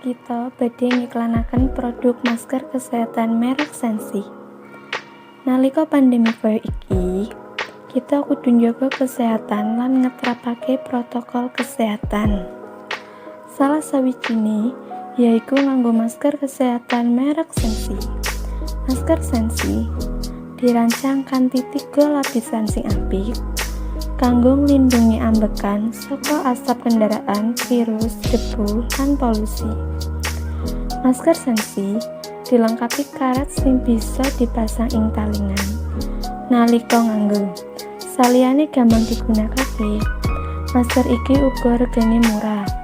kita badhe ngiklanaken produk masker kesehatan merek Sensi. Nalika pandemi koyo iki, kita kudu njaga kesehatan lan ngetrapake protokol kesehatan. Salah sawijine yaiku nganggo masker kesehatan merek Sensi. Masker Sensi dirancang kanthi 3 lapisan sing apik kanggo nglindhungi ambekan saka asap kendaraan, virus, debu, lan polusi. Masker Sensi dilengkapi karet sing bisa dipasang ing talingan nalika nganggo. Saliyane gampang digunakake, masker iki uga regane murah.